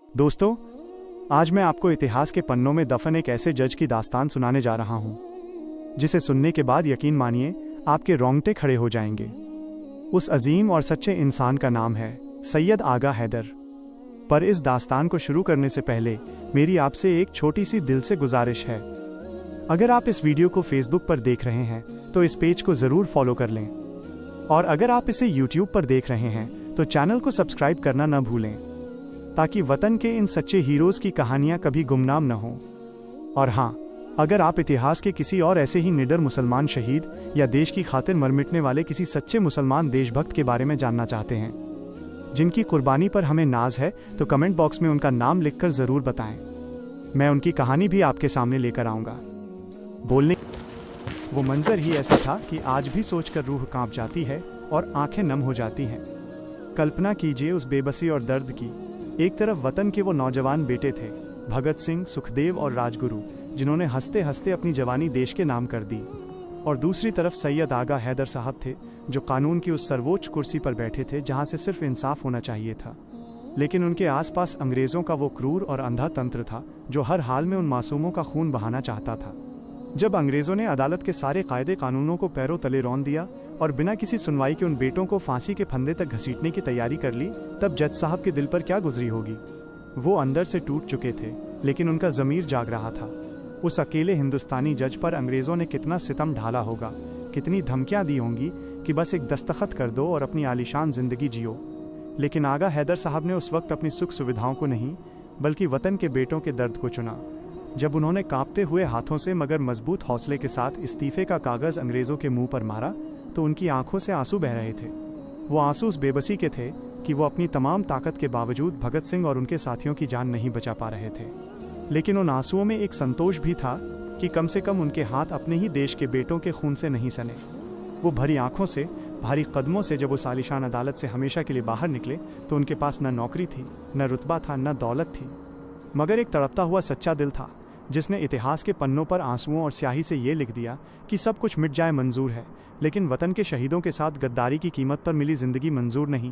दोस्तों, आज मैं आपको इतिहास के पन्नों में दफन एक ऐसे जज की दास्तान सुनाने जा रहा हूं, जिसे सुनने के बाद यकीन मानिए आपके रोंगटे खड़े हो जाएंगे। उस अजीम और सच्चे इंसान का नाम है सैयद आगा हैदर। पर इस दास्तान को शुरू करने से पहले मेरी आपसे एक छोटी सी दिल से गुजारिश है। अगर आप इस वीडियो को फेसबुक पर देख रहे हैं तो इस पेज को ज़रूर फॉलो कर लें, और अगर आप इसे यूट्यूब पर देख रहे हैं तो चैनल को सब्सक्राइब करना न भूलें, ताकि वतन के इन सच्चे हीरोज़ की कहानियां कभी गुमनाम न हों। और हाँ, अगर आप इतिहास के किसी और ऐसे ही निडर मुसलमान शहीद या देश की खातिर मर मिटने वाले किसी सच्चे मुसलमान देशभक्त के बारे में जानना चाहते हैं, जिनकी कुर्बानी पर हमें नाज है, तो कमेंट बॉक्स में उनका नाम लिखकर ज़रूर बताएं। मैं उनकी कहानी भी आपके सामने लेकर आऊँगा। बोलने वो मंजर ही ऐसा था कि आज भी सोचकर रूह कांप जाती है और आंखें नम हो जाती हैं। कल्पना कीजिए उस बेबसी और दर्द की। एक तरफ वतन के वो नौजवान बेटे थे, भगत सिंह, सुखदेव और राजगुरु, जिन्होंने हंसते हंसते अपनी जवानी देश के नाम कर दी, और दूसरी तरफ सैयद आगा हैदर साहब थे, जो कानून की उस सर्वोच्च कुर्सी पर बैठे थे जहां से सिर्फ इंसाफ होना चाहिए था। लेकिन उनके आसपास अंग्रेज़ों का वो क्रूर और अंधा तंत्र था, जो हर हाल में उन मासूमों का खून बहाना चाहता था। जब अंग्रेज़ों ने अदालत के सारे कायदे कानूनों को पैरों तले रौंद दिया और बिना किसी सुनवाई के उन बेटों को फांसी के फंदे तक घसीटने की तैयारी कर ली, तब जज साहब के दिल पर क्या गुजरी होगी। वो अंदर से टूट चुके थे, लेकिन उनका ज़मीर जाग रहा था। उस अकेले हिंदुस्तानी जज पर अंग्रेज़ों ने कितना सितम ढाला होगा, कितनी धमकियां दी होंगी कि बस एक दस्तखत कर दो और अपनी आलीशान ज़िंदगी जियो। लेकिन आगा हैदर साहब ने उस वक्त अपनी सुख सुविधाओं को नहीं, बल्कि वतन के बेटों के दर्द को चुना। जब उन्होंने कांपते हुए हाथों से मगर मजबूत हौसले के साथ इस्तीफे का कागज़ अंग्रेज़ों के मुंह पर मारा, तो उनकी आंखों से आंसू बह रहे थे। वो आंसू उस बेबसी के थे कि वो अपनी तमाम ताकत के बावजूद भगत सिंह और उनके साथियों की जान नहीं बचा पा रहे थे। लेकिन उन आंसुओं में एक संतोष भी था कि कम से कम उनके हाथ अपने ही देश के बेटों के खून से नहीं सने। वो भरी आंखों से, भारी कदमों से जब उस आलीशान अदालत से हमेशा के लिए बाहर निकले, तो उनके पास न नौकरी थी, न रुतबा था, न दौलत थी, मगर एक तड़पता हुआ सच्चा दिल था, जिसने इतिहास के पन्नों पर आंसुओं और स्याही से ये लिख दिया कि सब कुछ मिट जाए मंजूर है, लेकिन वतन के शहीदों के साथ गद्दारी की कीमत पर मिली ज़िंदगी मंजूर नहीं।